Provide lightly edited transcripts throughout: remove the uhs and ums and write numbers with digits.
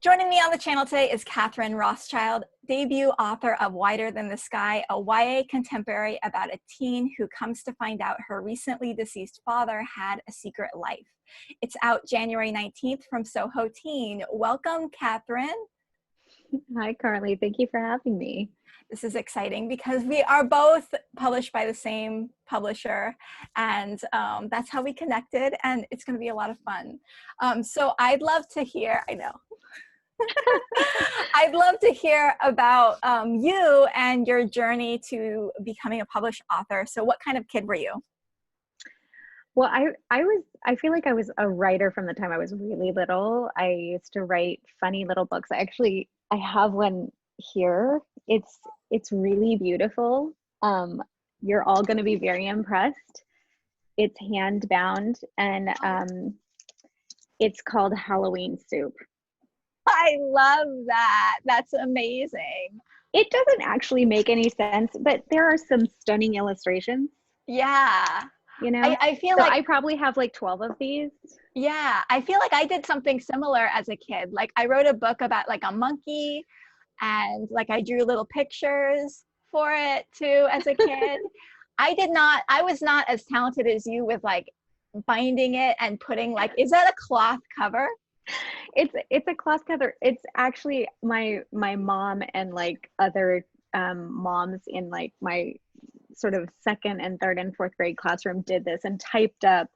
Joining me on the channel today is Katherine Rothschild, debut author of Wider Than the Sky, a YA contemporary about a teen who comes to find out her recently deceased father had a secret life. It's out January 19th from Soho Teen. Welcome, Katherine. Hi, Carly. Thank you for having me. This is exciting because we are both published by the same publisher, and that's how we connected, and it's going to be a lot of fun. So I'd love to hear, I'd love to hear about you and your journey to becoming a published author. So what kind of kid were you? Well, I feel like I was a writer from the time I was really little. I used to write funny little books. I have one here. It's really beautiful. You're all going to be very impressed. It's hand bound, and it's called Halloween Soup. I love that. That's amazing. It doesn't actually make any sense, but there are some stunning illustrations. Yeah. You know, I feel so like I probably have like 12 of these. Yeah, I feel like I did something similar as a kid. Like I wrote a book about like a monkey, and like I drew little pictures for it too as a kid. I was not as talented as you with like binding it and putting like, is that a cloth cover? It's a cloth cover. It's actually my mom and like other moms in like my sort of second and third and fourth grade classroom did this and typed up,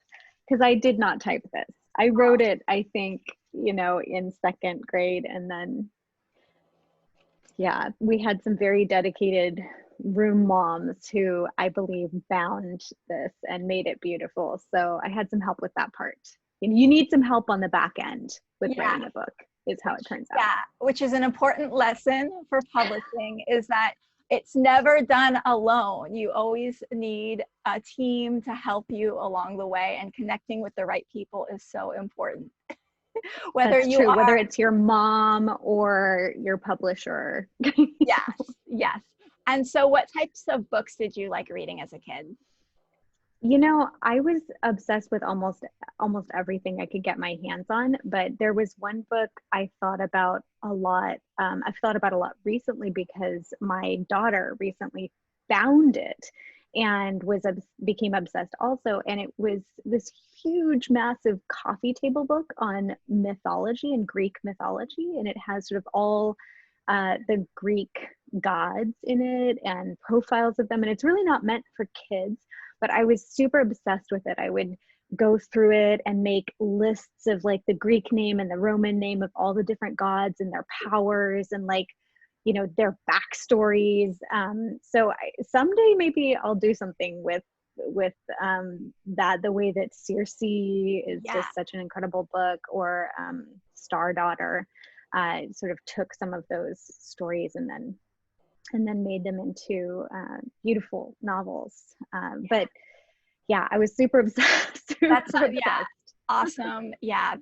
because I did not type this. I wrote it, I think, in second grade, and then yeah, we had some very dedicated room moms who I believe bound this and made it beautiful. So I had some help with that part. And you need some help on the back end with writing a book, is how it turns out. Yeah, which is an important lesson for publishing, is that it's never done alone. You always need a team to help you along the way, and connecting with the right people is so important. Whether it's your mom or your publisher. Yes. And so what types of books did you like reading as a kid? I was obsessed with almost everything I could get my hands on, but there was one book I thought about a lot. I've thought about a lot recently because my daughter recently found it and became obsessed also. And it was this huge, massive coffee table book on mythology and Greek mythology. And it has sort of all the Greek gods in it and profiles of them. And it's really not meant for kids. But I was super obsessed with it. I would go through it and make lists of like the Greek name and the Roman name of all the different gods and their powers and like, their backstories. So someday maybe I'll do something with that, the way that Circe is just such an incredible book, or Star Daughter sort of took some of those stories and then made them into beautiful novels. But yeah, I was super obsessed. Awesome. Yeah,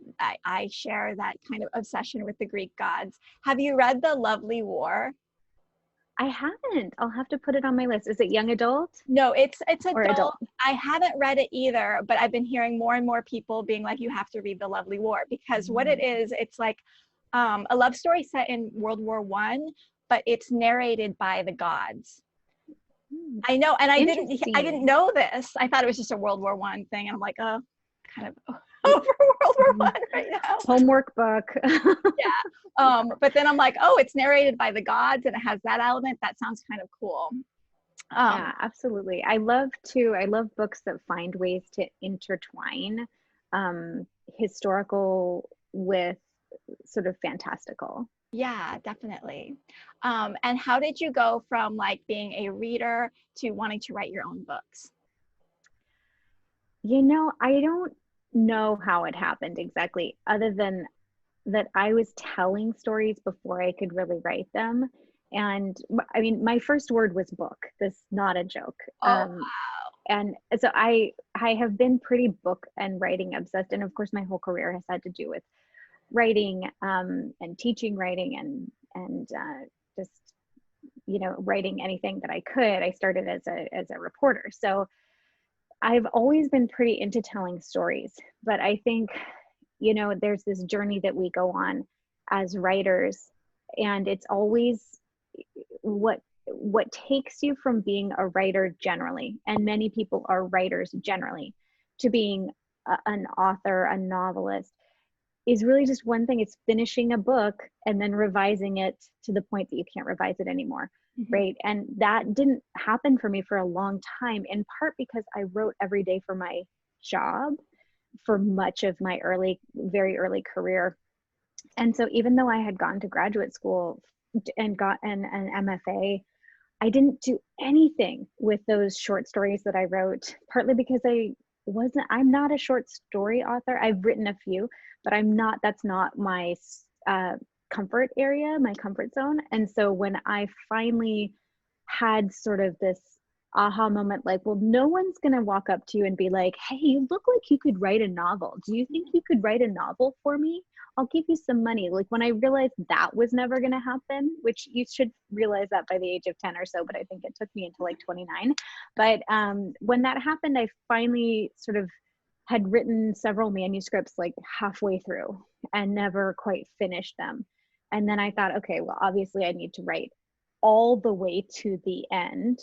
I share that kind of obsession with the Greek gods. Have you read The Lovely War? I haven't. I'll have to put it on my list. Is it young adult? No, it's adult. I haven't read it either, but I've been hearing more and more people being like, you have to read The Lovely War, because what it is, it's like a love story set in World War I, but it's narrated by the gods. I know, and I didn't know this. I thought it was just a World War I thing, and I'm like, oh, kind of over World War I right now. Homework book. Yeah. But then I'm like, oh, it's narrated by the gods, and it has that element. That sounds kind of cool. Yeah, absolutely. I love books that find ways to intertwine historical with sort of fantastical. Yeah, definitely. And how did you go from like being a reader to wanting to write your own books? I don't know how it happened exactly, other than that I was telling stories before I could really write them. And I mean, my first word was book. That's not a joke. Wow. And so I have been pretty book and writing obsessed. And of course, my whole career has had to do with writing and teaching writing and just writing anything that I could. I started as a reporter, so I've always been pretty into telling stories. But I think there's this journey that we go on as writers. And it's always what takes you from being a writer generally, and many people are writers generally, to being an author, a novelist, is really just one thing. It's finishing a book and then revising it to the point that you can't revise it anymore. Mm-hmm. Right. And that didn't happen for me for a long time, in part because I wrote every day for my job for much of my very early career. And so even though I had gone to graduate school and gotten an MFA, I didn't do anything with those short stories that I wrote, partly because I'm not a short story author. I've written a few, but that's not my comfort area, my comfort zone. And so when I finally had sort of this aha moment, like, well, no one's going to walk up to you and be like, hey, you look like you could write a novel. Do you think you could write a novel for me? I'll give you some money. Like, when I realized that was never going to happen, which you should realize that by the age of 10 or so, but I think it took me until like 29. But when that happened, I finally sort of had written several manuscripts like halfway through and never quite finished them. And then I thought, okay, well, obviously I need to write all the way to the end.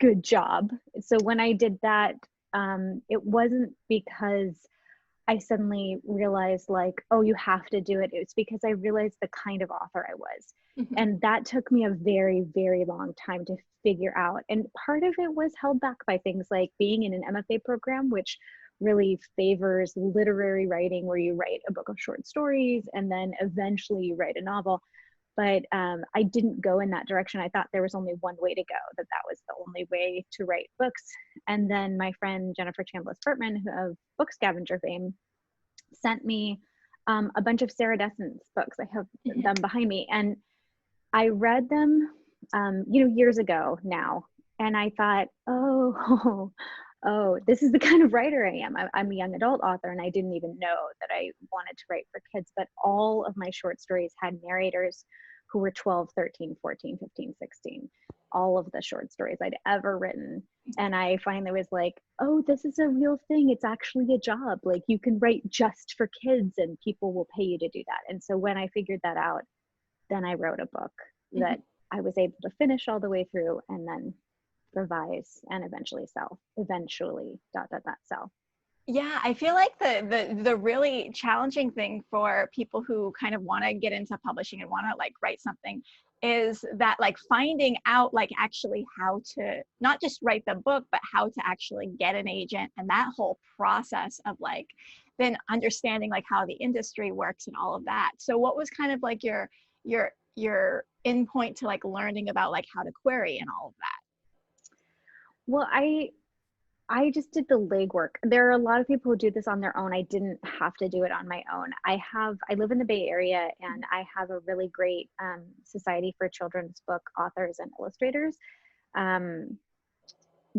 Good job. So when I did that, it wasn't because I suddenly realized like, oh, you have to do it. It's because I realized the kind of author I was. Mm-hmm. And that took me a very, very long time to figure out. And part of it was held back by things like being in an MFA program, which really favors literary writing, where you write a book of short stories and then eventually you write a novel. But I didn't go in that direction. I thought there was only one way to go, that was the only way to write books. And then my friend Jennifer Chambliss-Bertman of Book Scavenger fame sent me a bunch of Sarah Dessen's books. I have them behind me. And I read them, years ago now. And I thought, oh, this is the kind of writer I am. I'm a young adult author, and I didn't even know that I wanted to write for kids. But all of my short stories had narrators who were 12, 13, 14, 15, 16. All of the short stories I'd ever written. And I finally was like, oh, this is a real thing. It's actually a job. Like, you can write just for kids and people will pay you to do that. And so when I figured that out, then I wrote a book that I was able to finish all the way through and then revise and eventually sell. Sell. Yeah, I feel like the really challenging thing for people who kind of want to get into publishing and want to like write something is that like finding out like actually how to not just write the book, but how to actually get an agent, and that whole process of like then understanding like how the industry works and all of that. So what was kind of like your in point to like learning about like how to query and all of that? Well, I just did the legwork. There are a lot of people who do this on their own. I didn't have to do it on my own. I live in the Bay Area, and I have a really great Society for Children's Book Authors and Illustrators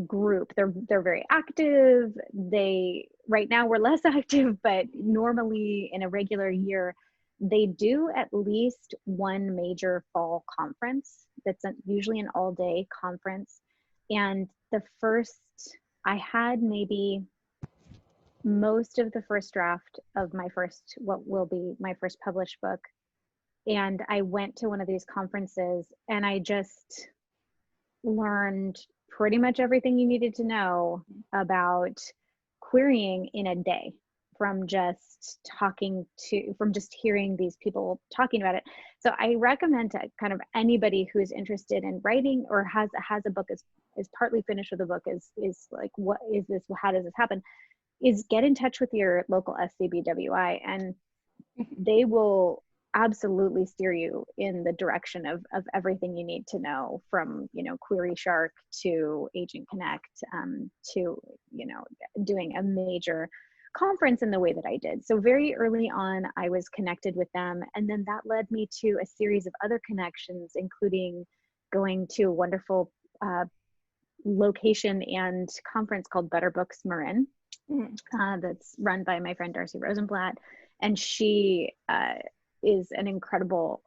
group. They're very active. Right now we're less active, but normally in a regular year, they do at least one major fall conference that's usually an all-day conference. And I had maybe most of the first draft of what will be my first published book. And I went to one of these conferences and I just learned pretty much everything you needed to know about querying in a day, from just hearing these people talking about it. So I recommend to kind of anybody who's interested in writing or has a book is partly finished with a book is like, what is this? How does this happen? Is get in touch with your local SCBWI, and they will absolutely steer you in the direction of everything you need to know, from, Query Shark to Agent Connect, to, doing a major conference in the way that I did. So very early on, I was connected with them. And then that led me to a series of other connections, including going to a wonderful location and conference called Better Books Marin, that's run by my friend Darcy Rosenblatt. And she is an incredible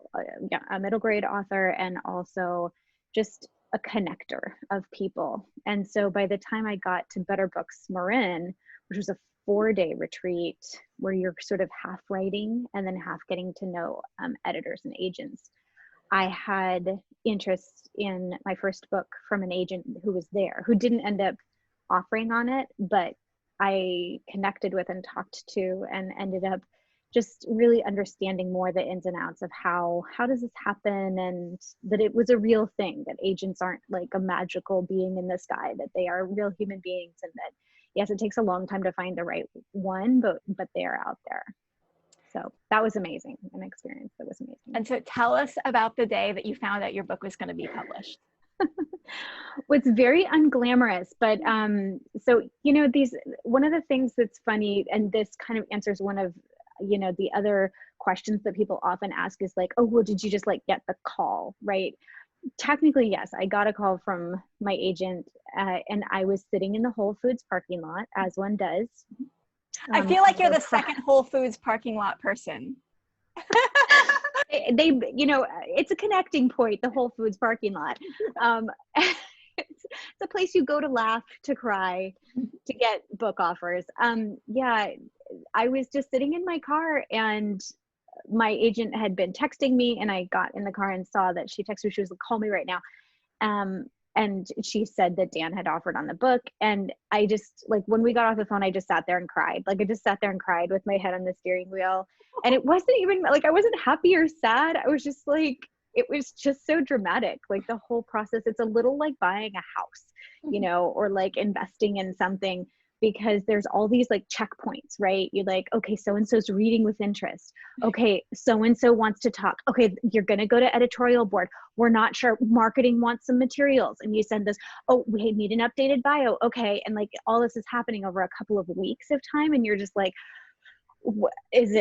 a middle grade author, and also just a connector of people. And so by the time I got to Better Books Marin, which was a 4-day retreat where you're sort of half writing and then half getting to know editors and agents. I had interest in my first book from an agent who was there, who didn't end up offering on it, but I connected with and talked to, and ended up just really understanding more the ins and outs of how does this happen, and that it was a real thing, that agents aren't like a magical being in the sky, that they are real human beings, and that yes, it takes a long time to find the right one, but they are out there. So that was amazing, an experience that was amazing. And so tell us about the day that you found out your book was going to be published. Well, it's very unglamorous, but so, you know, one of the things that's funny, and this kind of answers one of, you know, the other questions that people often ask is like, oh, well, did you just like get the call, right? Technically, yes, I got a call from my agent, and I was sitting in the Whole Foods parking lot, as one does. I feel like you're the second Whole Foods parking lot person. They, you know, it's a connecting point, the Whole Foods parking lot. It's a place you go to laugh, to cry, to get book offers. Yeah, I was just sitting in my car, and my agent had been texting me, and I got in the car and saw that she texted me. She was like, call me right now. And she said that Dan had offered on the book. And I just, like, when we got off the phone, I just sat there and cried. Like, I just sat there and cried with my head on the steering wheel. And it wasn't even like, I wasn't happy or sad. I was just like, it was just so dramatic. Like, the whole process, it's a little like buying a house, you know, or like investing in something, because there's all these like checkpoints, right? You're like, okay, so-and-so's reading with interest. Okay, so-and-so wants to talk. Okay, you're gonna go to editorial board. We're not sure, marketing wants some materials, and you send this, oh, we need an updated bio. Okay, and like all this is happening over a couple of weeks of time, and you're just like, is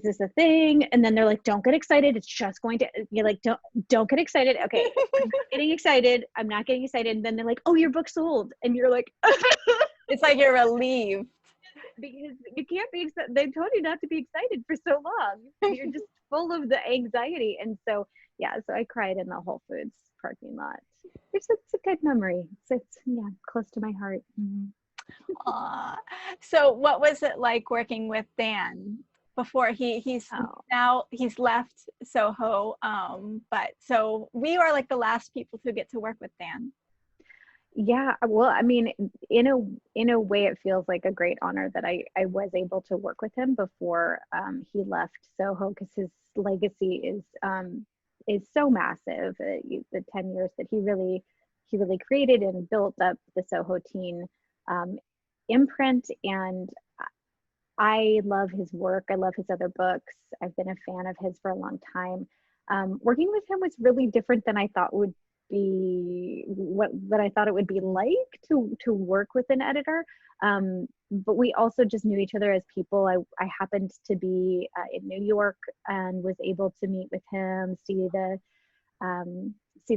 this a thing? And then they're like, don't get excited. It's just going to, you're like, don't get excited. Okay, I'm not getting excited. I'm not getting excited. And then they're like, oh, your book sold. And you're like, it's like you're relieved. Because you can't be excited. They told you not to be excited for so long. You're just full of the anxiety. And so, yeah, so I cried in the Whole Foods parking lot. It's a good memory. It's yeah, close to my heart. Mm-hmm. So what was it like working with Dan before now he's left Soho? But so we are like the last people to get to work with Dan. Yeah, well, I mean, in a way, it feels like a great honor that I was able to work with him before he left Soho, because his legacy is so massive. The 10 years that he really created and built up the Soho teen imprint, and I love his work. I love his other books. I've been a fan of his for a long time. Working with him was really different than I thought would be, that I thought it would be like to work with an editor. But we also just knew each other as people. I happened to be in New York and was able to meet with him, see the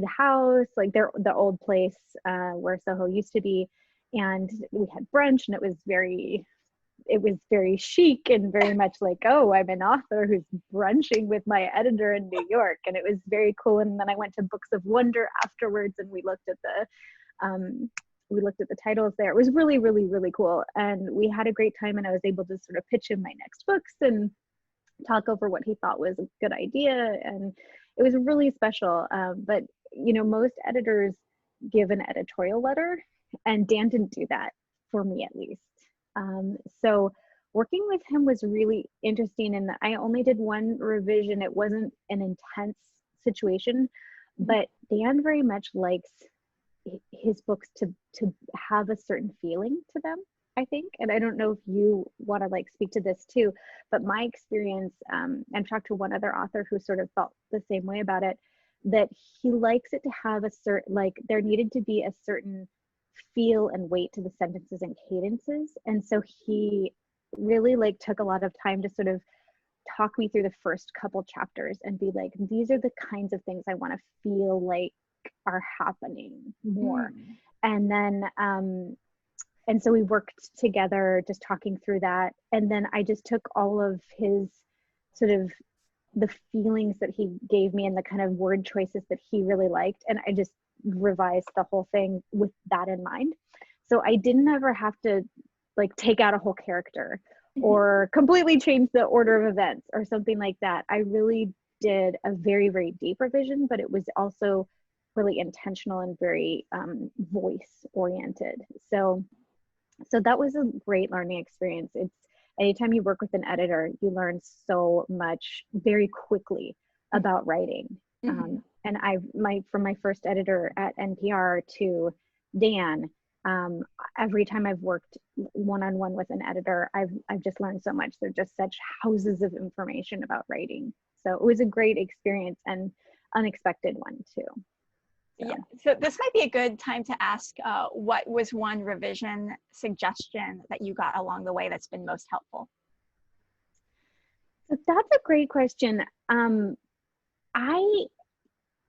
house, like the old place where Soho used to be, and we had brunch, and it was very chic and very much like, oh, I'm an author who's brunching with my editor in New York. And it was very cool. And then I went to Books of Wonder afterwards, and we looked at the titles there. It was really, really, really cool. And we had a great time, and I was able to sort of pitch him my next books and talk over what he thought was a good idea. And it was really special. But, you know, most editors give an editorial letter, and Dan didn't do that, for me at least. So working with him was really interesting, and I only did one revision. It wasn't an intense situation, but Dan very much likes his books to have a certain feeling to them, I think. And I don't know if you want to like speak to this too, but my experience, and talked to one other author who sort of felt the same way about it, that he likes it to have a certain, like, there needed to be a certain feel and weight to the sentences and cadences. And so he really like took a lot of time to sort of talk me through the first couple chapters and be like, these are the kinds of things I want to feel like are happening more. And then and so we worked together just talking through that, and then I just took all of his sort of the feelings that he gave me and the kind of word choices that he really liked, and I just revised the whole thing with that in mind. So I didn't ever have to like take out a whole character or completely change the order of events or something like that. I really did a very, very deep revision, but it was also really intentional and very voice oriented. So that was a great learning experience. It's anytime you work with an editor, you learn so much very quickly about writing. And from my first editor at NPR to Dan, every time I've worked one-on-one with an editor, I've just learned so much. They're just such houses of information about writing. So it was a great experience and unexpected one too. So. Yeah, so this might be a good time to ask, what was one revision suggestion that you got along the way that's been most helpful? So that's a great question.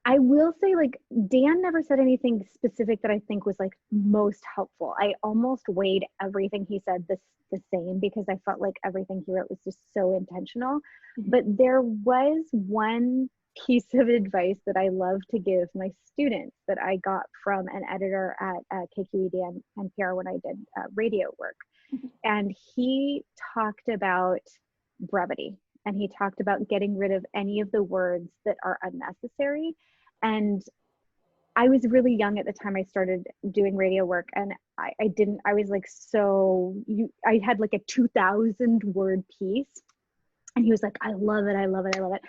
I will say, like, Dan never said anything specific that I think was like most helpful. I almost weighed everything he said the same because I felt like everything he wrote was just so intentional. But there was one piece of advice that I love to give my students that I got from an editor at KQED and NPR when I did radio work. And he talked about brevity, and he talked about getting rid of any of the words that are unnecessary. And I was really young at the time I started doing radio work, and I was like, I had like a 2,000 word piece, and he was like, I love it,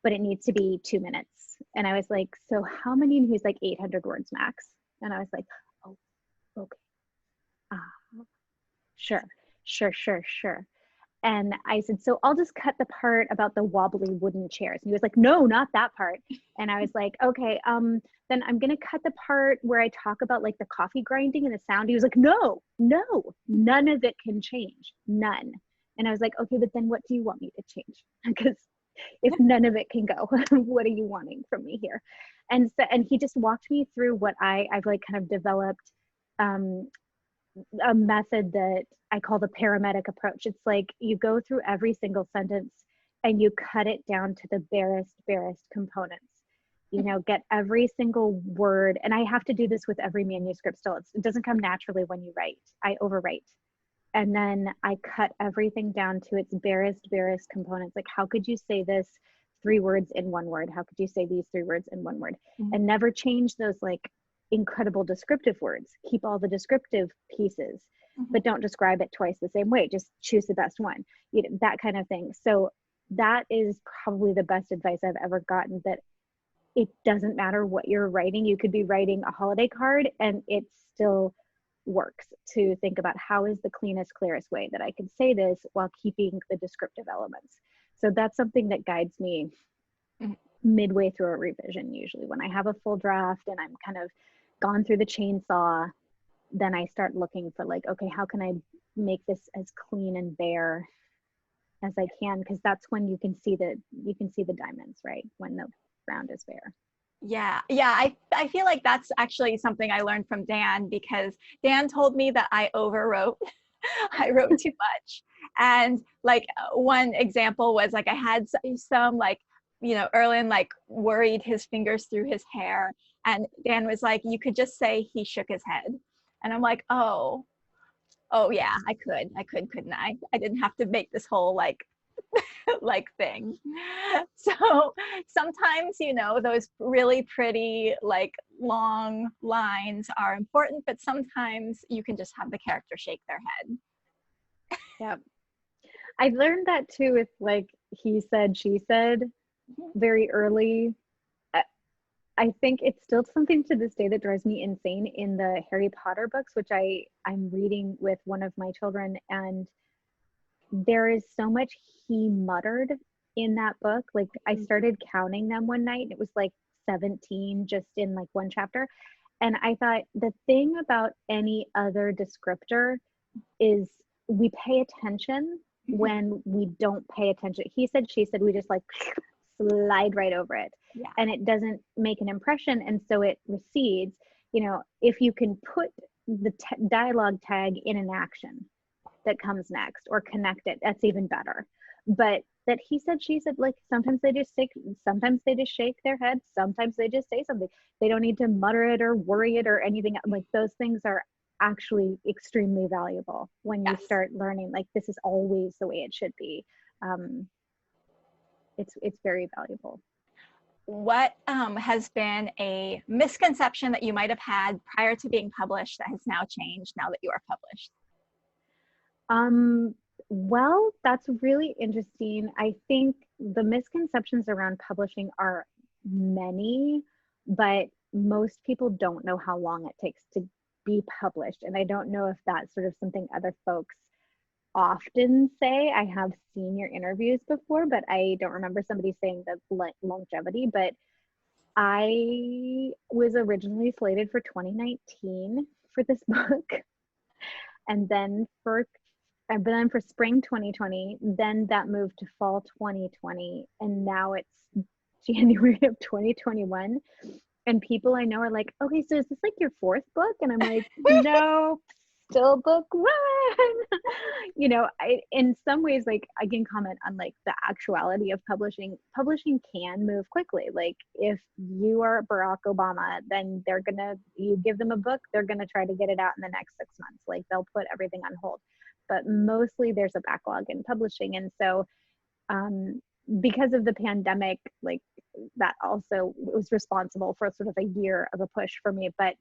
but it needs to be 2 minutes. And I was like, so how many? And he was like, 800 words max. And I was like, oh, okay. Sure. And I said, so I'll just cut the part about the wobbly wooden chairs. And he was like, no, not that part. And I was like, okay, then I'm going to cut the part where I talk about like the coffee grinding and the sound. He was like, no, none of it can change. None. And I was like, okay, but then what do you want me to change? Because if none of it can go, what are you wanting from me here? And he just walked me through what I've like kind of developed, a method that I call the paramedic approach. It's like you go through every single sentence and you cut it down to the barest components. You know, get every single word. And I have to do this with every manuscript still. It doesn't come naturally when you write. I overwrite. And then I cut everything down to its barest components. Like, how could you say this 3 words in 1 word? How could you say these 3 words in 1 word? And never change those like incredible descriptive words. Keep all the descriptive pieces, but don't describe it twice the same way. Just choose the best one, you know, that kind of thing. So that is probably the best advice I've ever gotten, that it doesn't matter what you're writing. You could be writing a holiday card and it still works to think about how is the cleanest, clearest way that I can say this while keeping the descriptive elements. So that's something that guides me midway through a revision. Usually when I have a full draft and I'm kind of gone through the chainsaw, then I start looking for like, okay, how can I make this as clean and bare as I can? Because that's when you can see the diamonds, right? When the ground is bare. Yeah, I feel like that's actually something I learned from Dan, because Dan told me that I overwrote. I wrote too much. And like one example was like I had some like, you know, Erlen like worried his fingers through his hair, and Dan was like, you could just say he shook his head. And I'm like, oh yeah, I could, couldn't I? I didn't have to make this whole like like thing. So sometimes, you know, those really pretty like long lines are important, but sometimes you can just have the character shake their head. Yeah, I learned that too with like he said, she said very early. I think it's still something to this day that drives me insane in the Harry Potter books, which I'm reading with one of my children, and there is so much he muttered in that book. Like I started counting them one night and it was like 17 just in like one chapter. And I thought the thing about any other descriptor is we pay attention when we don't pay attention. He said, she said, we just like slide right over it. Yeah. And it doesn't make an impression. And so it recedes. You know, if you can put the dialogue tag in an action that comes next or connect it, that's even better. But that he said, she said, like sometimes they just shake their head, sometimes they just say something. They don't need to mutter it or worry it or anything. Like those things are actually extremely valuable when you Yes. start learning, like, this is always the way it should be. It's very valuable. What has been a misconception that you might have had prior to being published that has now changed now that you are published? Well, that's really interesting. I think the misconceptions around publishing are many, but most people don't know how long it takes to be published. And I don't know if that's sort of something other folks often say. I have seen your interviews before, but I don't remember somebody saying the longevity. But I was originally slated for 2019 for this book, and then for spring 2020, then that moved to fall 2020, and now it's January of 2021. And people I know are like, okay, so is this like your fourth book? And I'm like, no, still book one. You know, in some ways, like, I can comment on like the actuality of publishing. Publishing can move quickly. Like, if you are Barack Obama, then you give them a book, they're gonna try to get it out in the next 6 months. Like, they'll put everything on hold. But mostly there's a backlog in publishing. And so because of the pandemic, like, that also was responsible for sort of a year of a push for me. But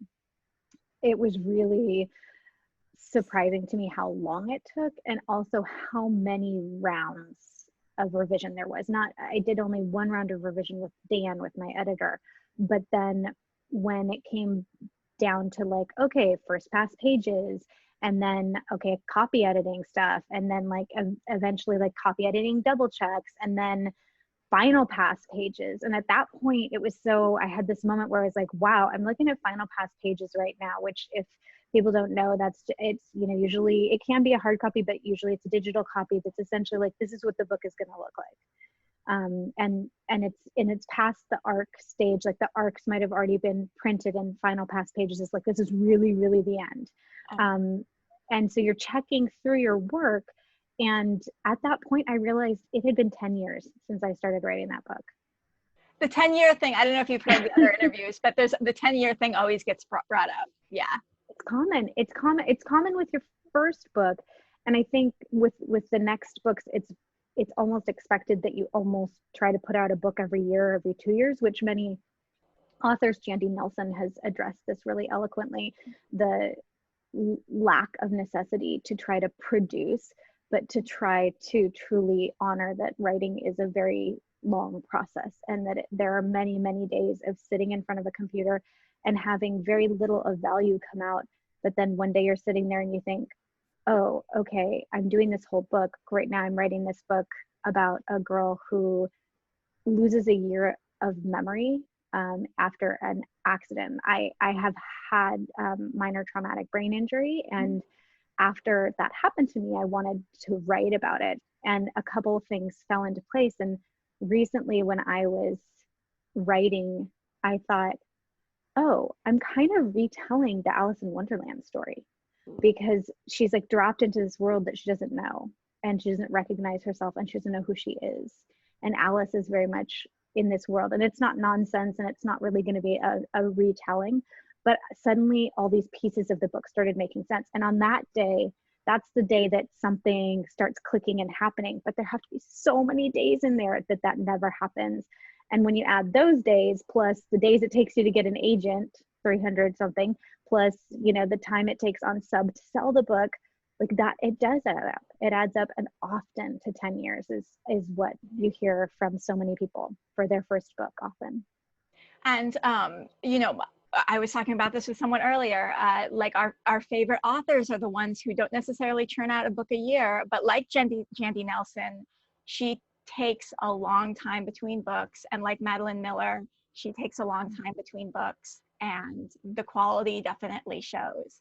it was really surprising to me how long it took, and also how many rounds of revision there was. I did only one round of revision with Dan, with my editor, but then when it came down to like, okay, first pass pages, and then, okay, copy editing stuff, and then like eventually like copy editing double checks, and then final pass pages. And at that point, I had this moment where I was like, wow, I'm looking at final pass pages right now, which, if people don't know, usually it can be a hard copy, but usually it's a digital copy that's essentially like, this is what the book is going to look like. And it's past the arc stage. Like, the arcs might have already been printed, and final pass pages is like, this is really, really the end. And so you're checking through your work. And at that point, I realized it had been 10 years since I started writing that book. The 10-year thing, I don't know if you've heard the other interviews, but there's the 10-year thing always gets brought up. Yeah. It's common. It's common with your first book. And I think with the next books, it's almost expected that you almost try to put out a book every year, every 2 years, which many authors, Jandy Nelson has addressed this really eloquently, the lack of necessity to try to produce, but to try to truly honor that writing is a very long process, and that there are many, many days of sitting in front of a computer and having very little of value come out. But then one day you're sitting there and you think, oh, okay, I'm doing this whole book. Right now I'm writing this book about a girl who loses a year of memory after an accident. I have had minor traumatic brain injury, and after that happened to me, I wanted to write about it, and a couple of things fell into place. And recently, when I was writing, I thought, oh, I'm kind of retelling the Alice in Wonderland story, because she's like dropped into this world that she doesn't know, and she doesn't recognize herself, and she doesn't know who she is. And Alice is very much in this world, and it's not nonsense, and it's not really going to be a retelling. But suddenly all these pieces of the book started making sense. And on that day, that's the day that something starts clicking and happening. But there have to be so many days in there that never happens. And when you add those days, plus the days it takes you to get an agent, 300 something, plus, the time it takes on Sub to sell the book, like that, it does add up. It adds up, and often to 10 years is what you hear from so many people for their first book often. And, I was talking about this with someone earlier, like our favorite authors are the ones who don't necessarily churn out a book a year, but like Jandy Nelson, she takes a long time between books, and like Madeline Miller, she takes a long time between books, and the quality definitely shows.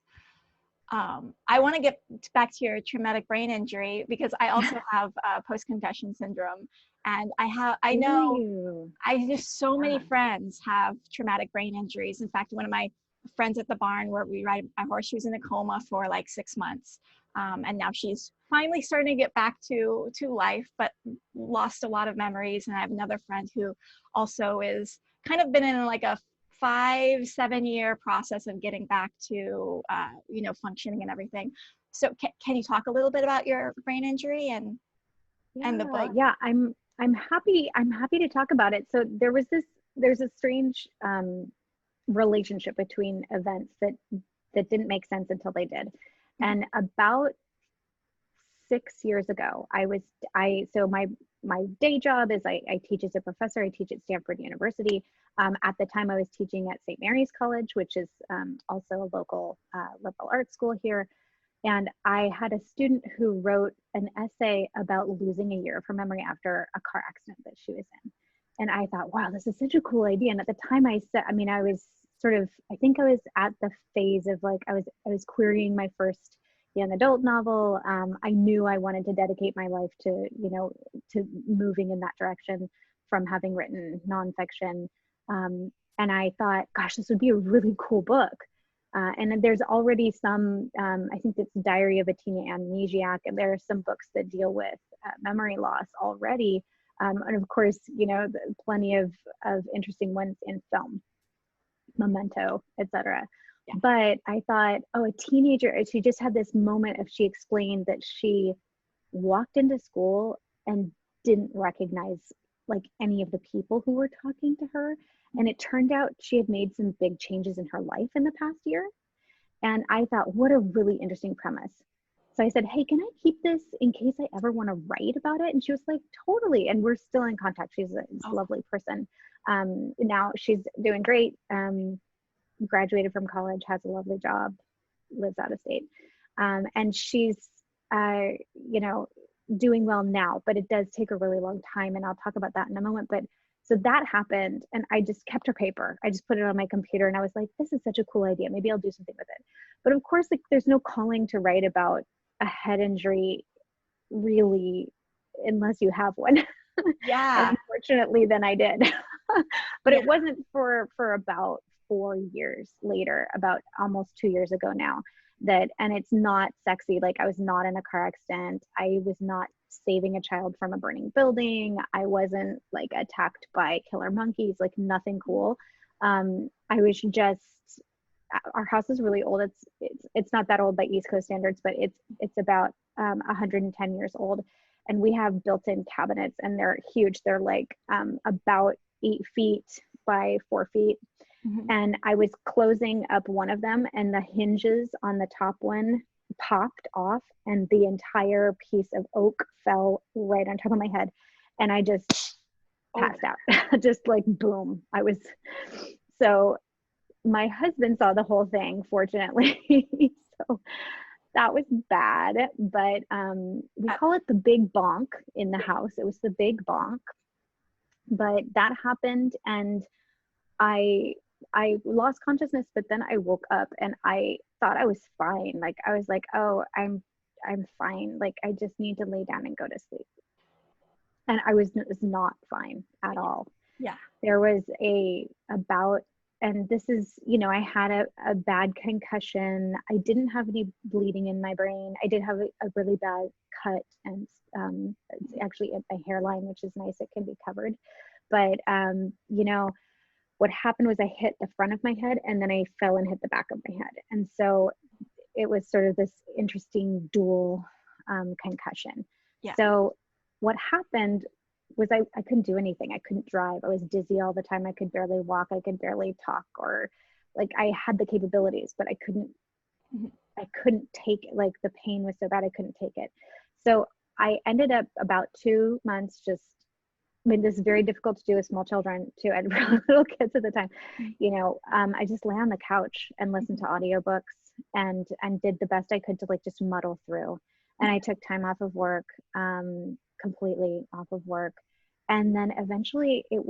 I want to get back to your traumatic brain injury, because I also have post-concussion syndrome, and I know just so many friends have traumatic brain injuries. In fact, one of my friends at the barn where we ride my horse, she was in a coma for like 6 months, and now she's finally starting to get back to life, but lost a lot of memories. And I have another friend who also is kind of been in like a 5-7 year process of getting back to, functioning and everything. So can you talk a little bit about your brain injury and the book? Yeah, I'm happy to talk about it. So there's a strange relationship between events that didn't make sense until they did. And about 6 years ago, so my day job is I teach as a professor. I teach at Stanford University. At the time I was teaching at St. Mary's College, which is also a local liberal arts school here. And I had a student who wrote an essay about losing a year of her memory after a car accident that she was in. And I thought, wow, this is such a cool idea. And at the time I was I think I was at the phase of like, I was querying my first young adult novel. I knew I wanted to dedicate my life to moving in that direction from having written nonfiction. And I thought, gosh, this would be a really cool book. And there's already some, I think it's Diary of a Teen Amnesiac, and there are some books that deal with memory loss already. And of course, plenty of interesting ones in film, Memento, etc. Yeah. But I thought, oh, a teenager, she just had this moment of, she explained that she walked into school and didn't recognize like any of the people who were talking to her. And it turned out she had made some big changes in her life in the past year. And I thought, what a really interesting premise. So I said, hey, can I keep this in case I ever want to write about it? And she was like, totally. And we're still in contact. She's a lovely person. Now she's doing great. Graduated from college, has a lovely job, lives out of state. And she's, doing well now, but it does take a really long time. And I'll talk about that in a moment. But so that happened, and I just kept her paper. I just put it on my computer, and I was like, this is such a cool idea. Maybe I'll do something with it. But of course, like, there's no calling to write about a head injury, really, unless you have one. Yeah. And unfortunately, then I did. But it wasn't for about 4 years later, about almost 2 years ago now, and it's not sexy. Like, I was not in a car accident. I was not saving a child from a burning building. I wasn't like attacked by killer monkeys, like nothing cool. I was just, our house is really old. It's not that old by East Coast standards, but it's about 110 years old. And we have built-in cabinets, and they're huge. They're like about 8 feet by 4 feet. Mm-hmm. And I was closing up one of them, and the hinges on the top one popped off, and the entire piece of oak fell right on top of my head, and I just passed out. Just like boom. So my husband saw the whole thing, fortunately. So that was bad, but we call it the big bonk in the house. It was the big bonk. But that happened, and I lost consciousness, but then I woke up and I thought I was fine. Like, I was like, oh, I'm fine. Like, I just need to lay down and go to sleep. And I was not fine at all. Yeah. There was and this is, I had a bad concussion. I didn't have any bleeding in my brain. I did have a really bad cut, and it's actually at my hairline, which is nice. It can be covered. But, what happened was I hit the front of my head, and then I fell and hit the back of my head. And so it was sort of this interesting dual concussion. Yeah. So what happened was I couldn't do anything. I couldn't drive. I was dizzy all the time. I could barely walk. I could barely talk, or like, I had the capabilities, but I couldn't take it. Like, the pain was so bad, I couldn't take it. So I ended up about 2 months this is very difficult to do with small children too, and little kids at the time. I just lay on the couch and listened to audiobooks and did the best I could to like just muddle through. And I took time off of work, completely off of work. And then eventually it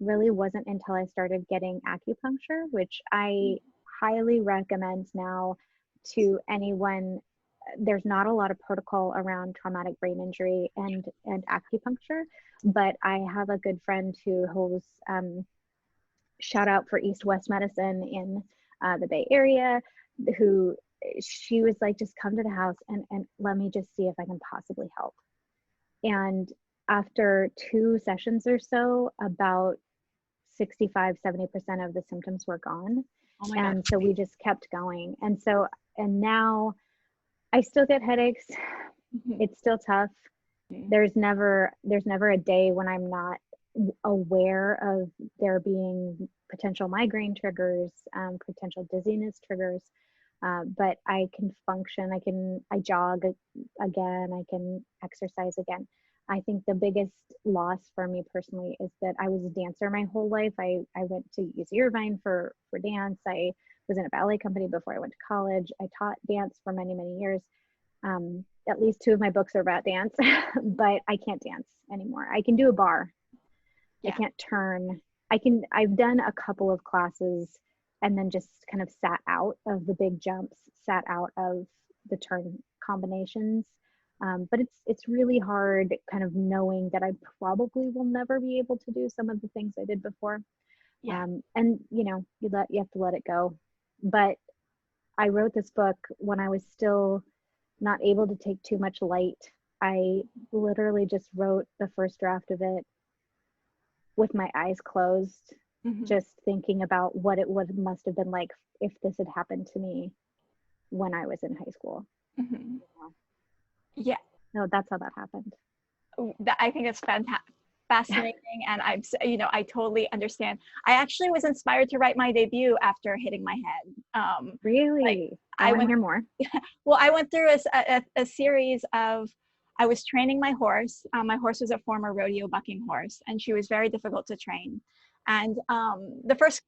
really wasn't until I started getting acupuncture, which I highly recommend now to anyone. There's not a lot of protocol around traumatic brain injury and acupuncture, but I have a good friend who holds, shout out for East West Medicine in the Bay Area, who she was like, just come to the house and let me just see if I can possibly help. And after 2 sessions or so, about 65-70% of the symptoms were gone. Oh my And God. so we just kept going. And now I still get headaches. It's still tough. There's never a day when I'm not aware of there being potential migraine triggers, potential dizziness triggers. But I can function. I jog again. I can exercise again. I think the biggest loss for me personally is that I was a dancer my whole life. I went to UC Irvine for dance. I was in a ballet company before I went to college. I taught dance for many, many years. At least 2 of my books are about dance, but I can't dance anymore. I can do a bar. Yeah. I can't turn. I've done a couple of classes and then just kind of sat out of the big jumps, sat out of the turn combinations. But it's really hard kind of knowing that I probably will never be able to do some of the things I did before. Yeah. And you have to let it go. But I wrote this book when I was still not able to take too much light. I literally just wrote the first draft of it with my eyes closed, just thinking about what it must have been like if this had happened to me when I was in high school. Yeah. No, that's how that happened. I think it's fascinating. And I totally understand. I actually was inspired to write my debut after hitting my head. Really? I want to hear more. Well, I went through a series of, I was training my horse. My horse was a former rodeo bucking horse, and she was very difficult to train. And the first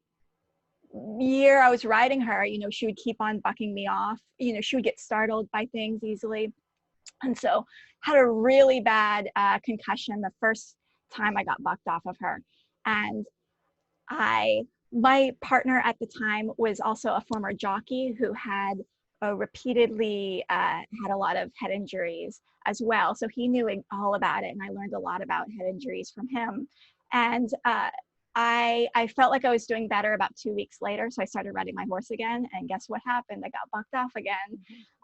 year I was riding her, she would keep on bucking me off. She would get startled by things easily. And so had a really bad concussion the first time I got bucked off of her. And my partner at the time was also a former jockey who had repeatedly had a lot of head injuries as well. So he knew all about it, and I learned a lot about head injuries from him. And I felt like I was doing better about 2 weeks later. So I started riding my horse again, and guess what happened? I got bucked off again.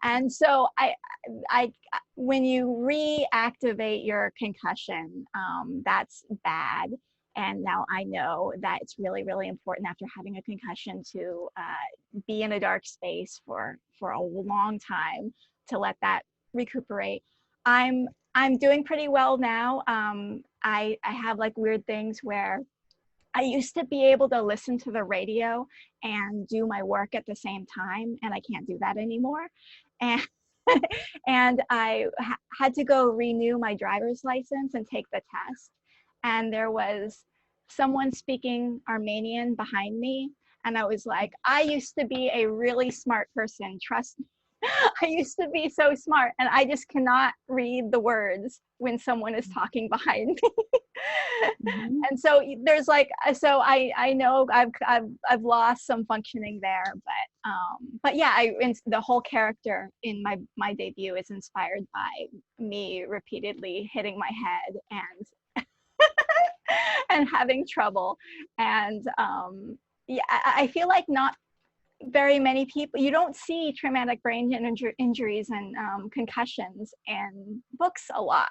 And so when you reactivate your concussion, that's bad. And now I know that it's really, really important after having a concussion to be in a dark space for a long time to let that recuperate. I'm doing pretty well now. I have like weird things where I used to be able to listen to the radio and do my work at the same time, and I can't do that anymore. And and I had to go renew my driver's license and take the test. And there was someone speaking Armenian behind me. And I was like, I used to be a really smart person. Trust me. I used to be so smart, and I just cannot read the words when someone is talking behind me. And so there's like, so I know I've lost some functioning there, but yeah, the whole character in my debut is inspired by me repeatedly hitting my head and and having trouble. And yeah, I feel like not very many people, you don't see traumatic brain injuries and concussions in books a lot.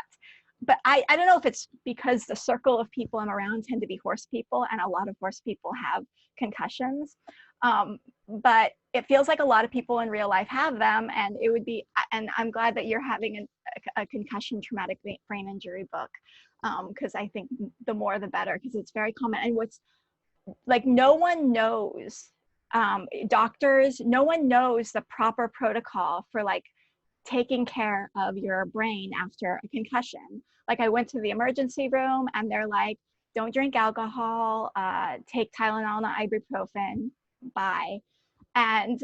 But I don't know if it's because the circle of people I'm around tend to be horse people, and a lot of horse people have concussions. But it feels like a lot of people in real life have them, and I'm glad that you're having a concussion traumatic brain injury book, because I think the more the better, because it's very common. And what's like, no one knows, doctors, no one knows the proper protocol for like taking care of your brain after a concussion. Like, I went to the emergency room and they're like, don't drink alcohol, take Tylenol and ibuprofen, bye. And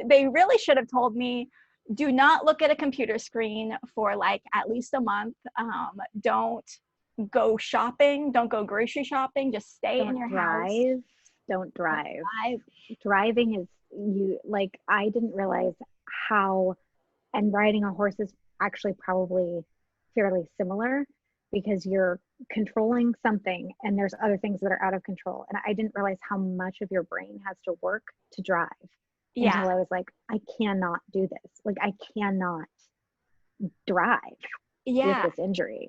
they really should have told me, do not look at a computer screen for like at least a month. Don't go shopping, don't go grocery shopping, just stay in your house. Don't drive. Driving is, I didn't realize how, and riding a horse is actually probably fairly similar, because you're controlling something and there's other things that are out of control. And I didn't realize how much of your brain has to work to drive until I was like, I cannot do this. Like, I cannot drive with this injury.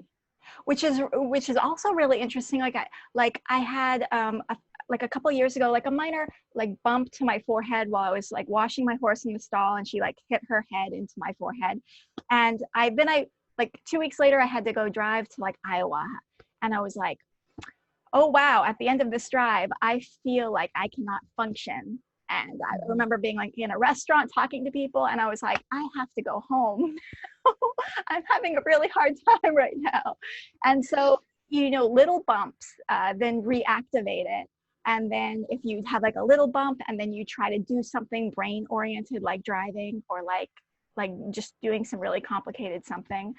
which is also really interesting. I had like a couple of years ago, like a minor like bump to my forehead while I was like washing my horse in the stall, and she like hit her head into my forehead. And I like 2 weeks later I had to go drive to like Iowa, and I was like, oh wow, at the end of this drive I feel like I cannot function. And I remember being like in a restaurant talking to people, and I was like, I have to go home. I'm having a really hard time right now. And so, little bumps then reactivate it. And then if you have like a little bump and then you try to do something brain oriented, like driving, or like just doing some really complicated something,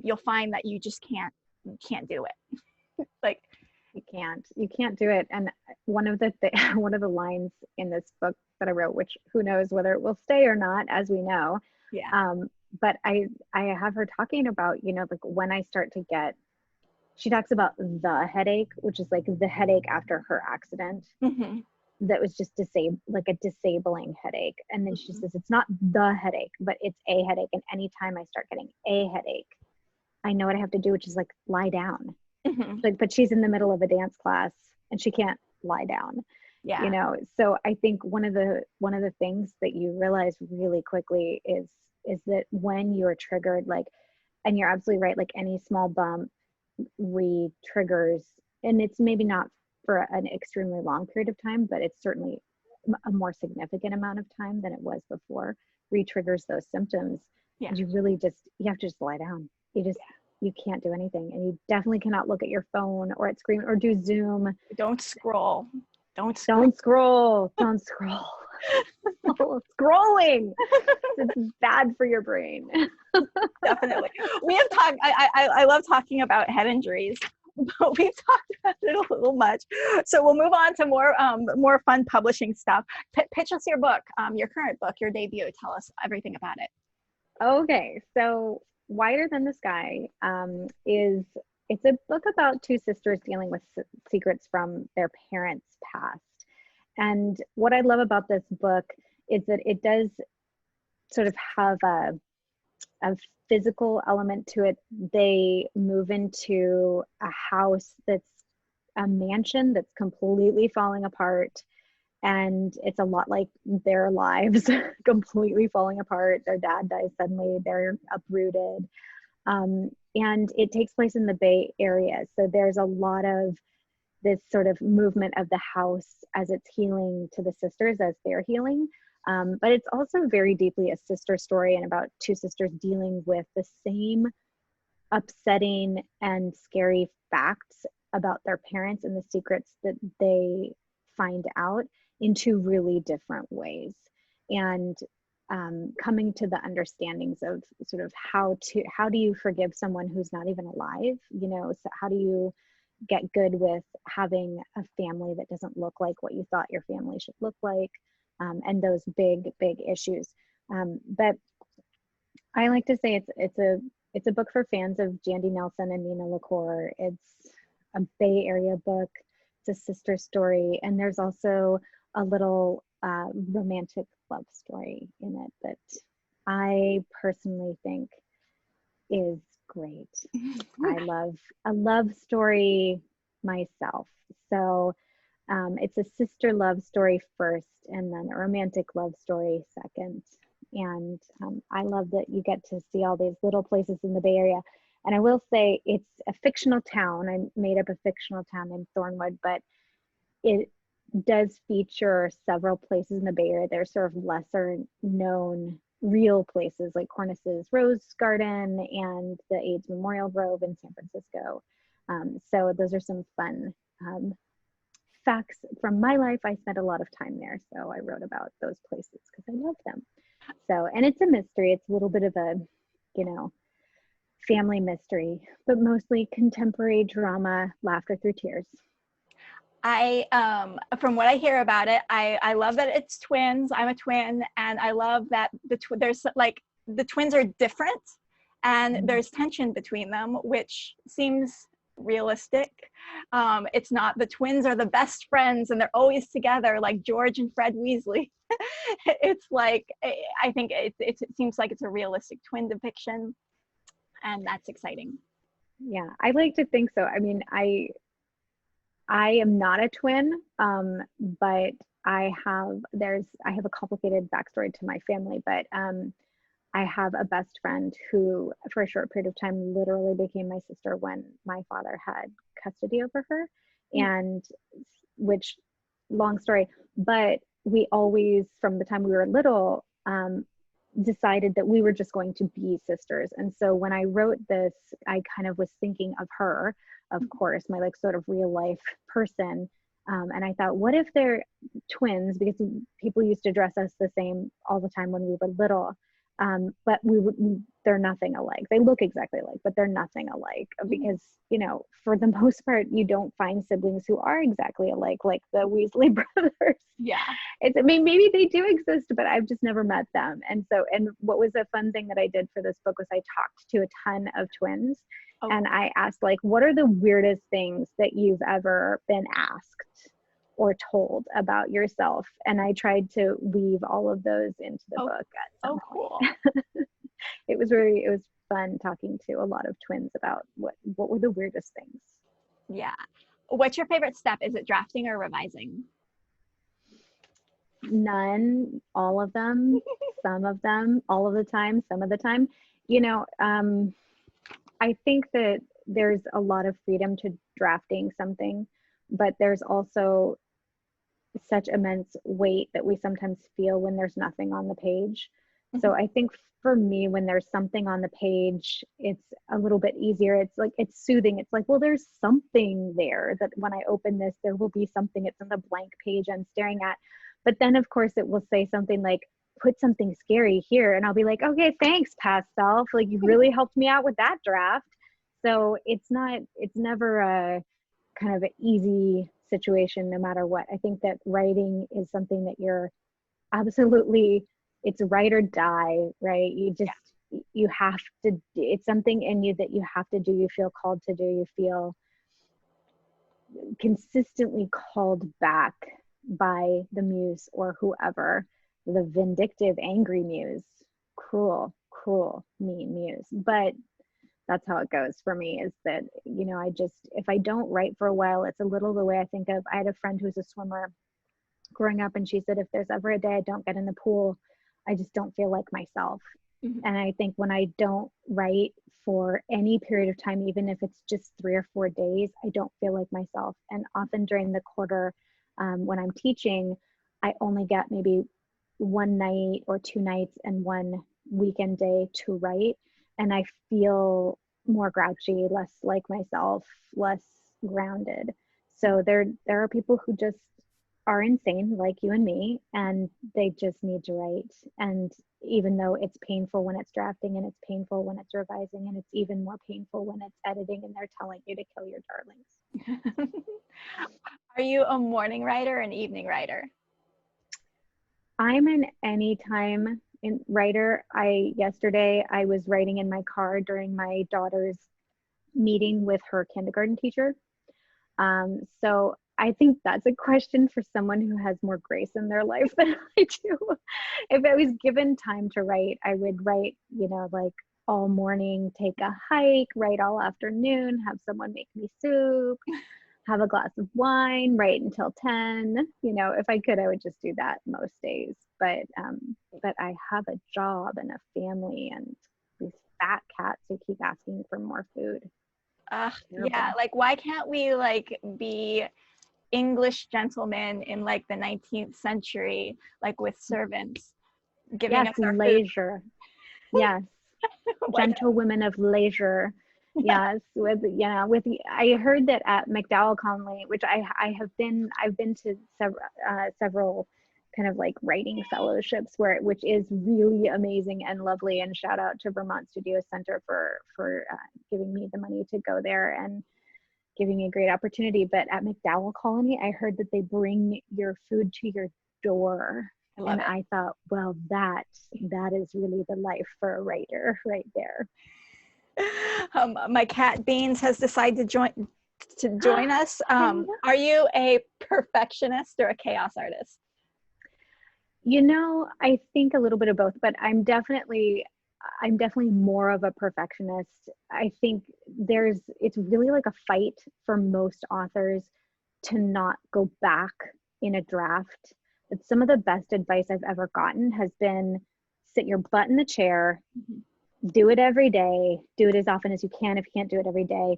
you'll find that you just can't do it. Like, you can't do it. And one of the one of the lines in this book that I wrote, which who knows whether it will stay or not, as we know. Yeah. But I have her talking about, like when I start to get, she talks about the headache, which is like the headache after her accident. Mm-hmm. That was just like a disabling headache. And then she says, it's not the headache, but it's a headache. And anytime I start getting a headache, I know what I have to do, which is like lie down. Mm-hmm. Like, but she's in the middle of a dance class and she can't lie down. Yeah. So I think one of the things that you realize really quickly is that when you're triggered, like, and you're absolutely right, like any small bump re-triggers, and it's maybe not for an extremely long period of time, but it's certainly a more significant amount of time than it was before, re-triggers those symptoms. Yeah. And you have to just lie down. You can't do anything, and you definitely cannot look at your phone or at screen or do Zoom. Don't scroll. Don't scroll. Scrolling. It's bad for your brain. Definitely. We have talked, I love talking about head injuries, but we've talked about it a little much. So we'll move on to more fun publishing stuff. Pitch us your book, your current book, your debut. Tell us everything about it. Okay, so Wider Than the Sky it's a book about two sisters dealing with secrets from their parents' past. And what I love about this book is that it does sort of have a physical element to it. They move into a house that's a mansion that's completely falling apart. And it's a lot like their lives completely falling apart. Their dad dies suddenly, they're uprooted. And it takes place in the Bay Area. So there's a lot of this sort of movement of the house as it's healing to the sisters as they're healing. But it's also very deeply a sister story, and about two sisters dealing with the same upsetting and scary facts about their parents and the secrets that they find out in two really different ways. And coming to the understandings of sort of how do you forgive someone who's not even alive, so how do you get good with having a family that doesn't look like what you thought your family should look like, and those big issues. But I like to say it's a book for fans of Jandy Nelson and Nina LaCour. It's a Bay Area book. It's a sister story, and there's also a little romantic love story in it that I personally think is great. I love a love story myself. So it's a sister love story first, and then a romantic love story second. And I love that you get to see all these little places in the Bay Area. And I will say it's a fictional town. I made up a fictional town named Thornwood, but it does feature several places in the Bay Area. There's sort of lesser known real places like Corniss's Rose Garden and the AIDS Memorial Grove in San Francisco. So those are some fun facts from my life. I spent a lot of time there, so I wrote about those places because I love them. So, and it's a mystery. It's a little bit of a, family mystery, but mostly contemporary drama, laughter through tears. From what I hear about it, I love that it's twins. I'm a twin, and I love that there's like the twins are different, and there's tension between them, which seems realistic. It's not the twins are the best friends and they're always together like George and Fred Weasley. It's like, I think it seems like it's a realistic twin depiction, and that's exciting. Yeah, I like to think so. I mean, I am not a twin, but I have a complicated backstory to my family, but I have a best friend who, for a short period of time, literally became my sister when my father had custody over her. And which, long story, but we always, from the time we were little, decided that we were just going to be sisters. And so when I wrote this, I kind of was thinking of her, of course, my like sort of real life person. And I thought, what if they're twins? Because people used to dress us the same all the time when we were little. But they're nothing alike. They look exactly alike, but they're nothing alike because, you know, for the most part, you don't find siblings who are exactly alike, like the Weasley brothers. Yeah. I mean, maybe they do exist, but I've just never met them. And what was a fun thing that I did for this book was I talked to a ton of twins. Oh. And I asked, like, what are the weirdest things that you've ever been asked or told about yourself? And I tried to weave all of those into the book at some point. Cool. It was fun talking to a lot of twins about what were the weirdest things. Yeah. What's your favorite step? Is it drafting or revising? None, all of them, some of them, all of the time, some of the time. You know, I think that there's a lot of freedom to drafting something, but there's also such immense weight that we sometimes feel when there's nothing on the page. So I think for me, when there's something on the page, it's a little bit easier. It's like, it's soothing. It's like, well, there's something there that when I open this, there will be something. It's on the blank page I'm staring at. But then of course it will say something like, put something scary here. And I'll be like, okay, thanks, past self. Like, you really helped me out with that draft. So it's never a kind of an easy situation, no matter what. I think that writing is something that you're absolutely, it's write or die, right? You have to, it's something in you that you have to do. You feel called to do. You feel consistently called back by the muse or whoever, the vindictive, angry muse, cruel, mean muse. But that's how it goes for me, is that, you know, if I don't write for a while, it's a little the way I think of, I had a friend who's a swimmer growing up, and she said, if there's ever a day I don't get in the pool, I just don't feel like myself. And I think when I don't write for any period of time, even if it's just 3 or 4 days, I don't feel like myself. And often during the quarter, when I'm teaching, I only get maybe 1 night or 2 nights and 1 weekend day to write. And I feel more grouchy, less like myself, less grounded. So there are people who just are insane, like you and me, and they just need to write. And even though it's painful when it's drafting, and it's painful when it's revising, and it's even more painful when it's editing and they're telling you to kill your darlings. Are you a morning writer or an evening writer? I'm an anytime writer. Yesterday I was writing in my car during my daughter's meeting with her kindergarten teacher. So I think that's a question for someone who has more grace in their life than I do. If I was given time to write, I would write, you know, like all morning, take a hike, write all afternoon, have someone make me soup, have a glass of wine, write until 10. You know, if I could, I would just do that most days. But I have a job and a family and these fat cats who keep asking for more food. Yeah, like, why can't we like be English gentlemen in like the 19th century, like with servants giving us our leisure food? Yes. Gentle women of leisure. Yes, I heard that at MacDowell Conley, which I've been to several kind of like writing fellowships which is really amazing and lovely, and shout out to Vermont Studio Center for giving me the money to go there and giving me a great opportunity. But at MacDowell Colony, I heard that they bring your food to your door. And I thought, well, that is really the life for a writer right there. My cat Beans has decided to join us. Are you a perfectionist or a chaos artist? You know, I think a little bit of both, but I'm definitely I'm definitely more of a perfectionist. I think it's really like a fight for most authors to not go back in a draft. But some of the best advice I've ever gotten has been sit your butt in the chair, do it every day, do it as often as you can if you can't do it every day,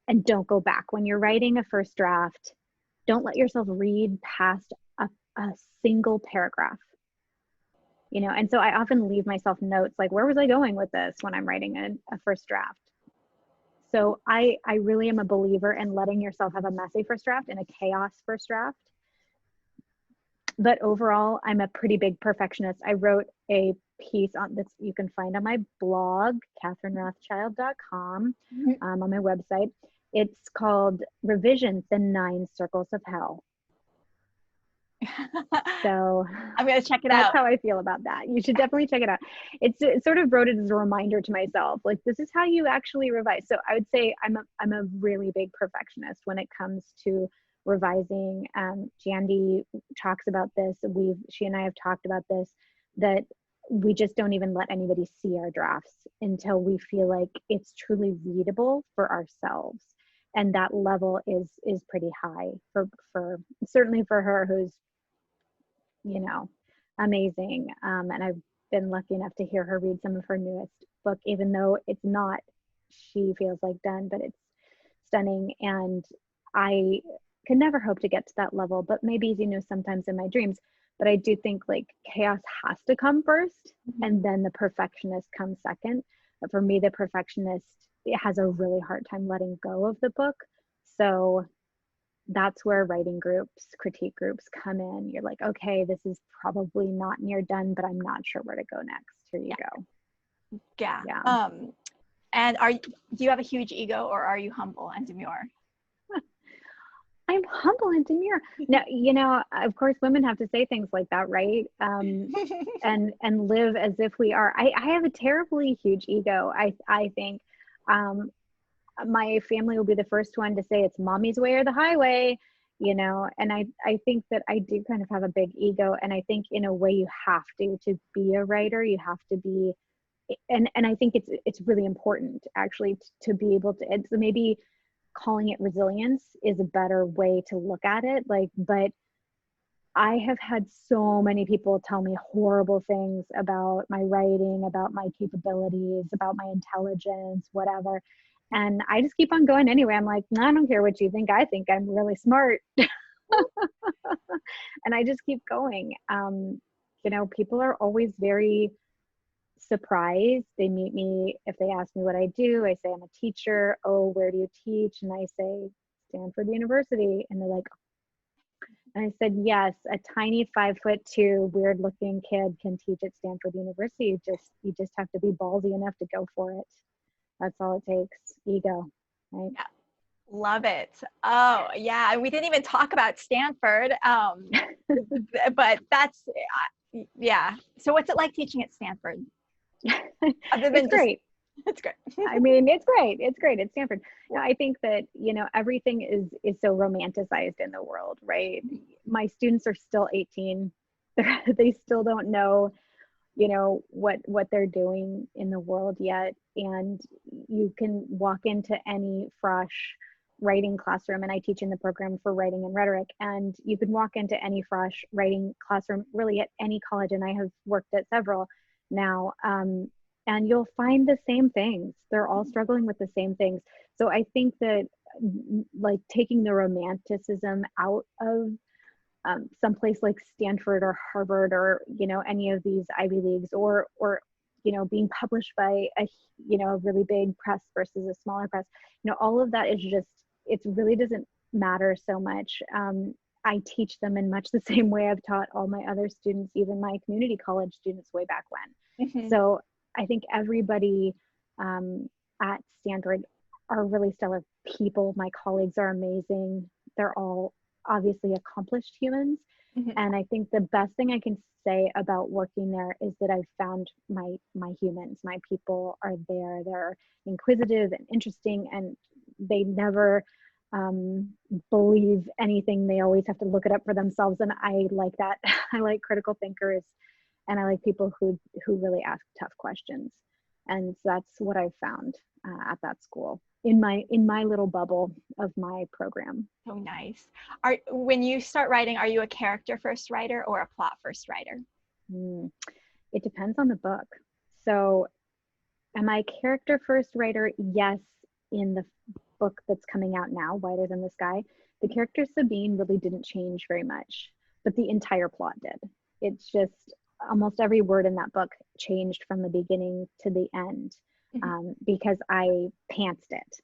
and don't go back. When you're writing a first draft, don't let yourself read past a single paragraph. You know, and so I often leave myself notes like, where was I going with this when I'm writing a first draft? So I really am a believer in letting yourself have a messy first draft and a chaos first draft. But overall, I'm a pretty big perfectionist. I wrote a piece on this you can find on my blog, KatherineRothschild.com, on my website. It's called Revisions, the 9 Circles of Hell. So I'm going to check it out. That's how I feel about that. You should definitely check it out. It sort of wrote it as a reminder to myself, like, this is how you actually revise. So I would say I'm a really big perfectionist when it comes to revising. Jandy talks about this. She and I have talked about this, that we just don't even let anybody see our drafts until we feel like it's truly readable for ourselves. And that level is pretty high for certainly for her, who's, you know, amazing. And I've been lucky enough to hear her read some of her newest book, even though it's not, she feels like, done, but it's stunning. And I can never hope to get to that level, but maybe, you know, sometimes in my dreams. But I do think like chaos has to come first, and then the perfectionist comes second. But for me, the perfectionist, it has a really hard time letting go of the book. So that's where writing groups, critique groups come in. You're like, okay, this is probably not near done, but I'm not sure where to go next. Here you go. Yeah. And do you have a huge ego, or are you humble and demure? I'm humble and demure. Now, you know, of course, women have to say things like that, right? And live as if we are. I have a terribly huge ego. I think my family will be the first one to say it's mommy's way or the highway, you know. And I think that I do kind of have a big ego, and I think in a way you have to be a writer. You have to be, and I think it's really important actually to be able to. It's maybe calling it resilience is a better way to look at it. Like, but I have had so many people tell me horrible things about my writing, about my capabilities, about my intelligence, whatever. And I just keep on going anyway. I'm like, I don't care what you think. I think I'm really smart. And I just keep going. You know, people are always very surprised. They meet me, if they ask me what I do, I say I'm a teacher. Oh, where do you teach? And I say Stanford University. And they're like, and I said, yes, a tiny 5'2" weird looking kid can teach at Stanford University. You just have to be ballsy enough to go for it. That's all it takes. Ego, right? Yeah. Love it. Oh yeah, we didn't even talk about Stanford, but that's yeah. So what's it like teaching at Stanford? Other than it's great. It's great. I mean, it's great. It's great at Stanford. No, I think that, you know, everything is so romanticized in the world, right? My students are still 18. They still don't know, you know, what they're doing in the world yet. And you can walk into any fresh writing classroom, and I teach in the program for writing and rhetoric, and you can walk into any fresh writing classroom really at any college, and I have worked at several now, and you'll find the same things. They're all struggling with the same things. So I think that like taking the romanticism out of someplace like Stanford or Harvard or, you know, any of these Ivy Leagues, or you know, being published by a, you know, a really big press versus a smaller press, you know, all of that is just, it really doesn't matter so much. I teach them in much the same way I've taught all my other students, even my community college students way back when. So I think everybody at Stanford are really stellar people. My colleagues are amazing. They're all obviously accomplished humans. And I think the best thing I can say about working there is that I've found my humans, my people are there. They're inquisitive and interesting, and they never believe anything. They always have to look it up for themselves. And I like that. I like critical thinkers, and I like people who really ask tough questions. And so that's what I found at that school in my little bubble of my program. So nice. When you start writing, are you a character first writer or a plot first writer? It depends on the book. So am I a character first writer? Yes, in the book that's coming out now, Wider Than the Sky, the character Sabine really didn't change very much, but the entire plot did. It's just almost every word in that book changed from the beginning to the end, because I pantsed it,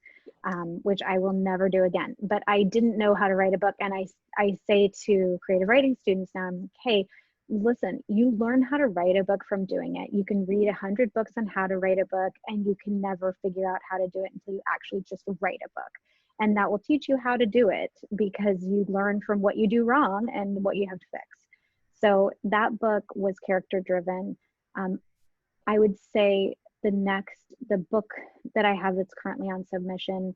which I will never do again. But I didn't know how to write a book. And I say to creative writing students now, I'm like, hey, listen, you learn how to write a book from doing it. You can read 100 books on how to write a book, and you can never figure out how to do it until you actually just write a book. And that will teach you how to do it, because you learn from what you do wrong and what you have to fix. So that book was character driven. I would say the book that I have that's currently on submission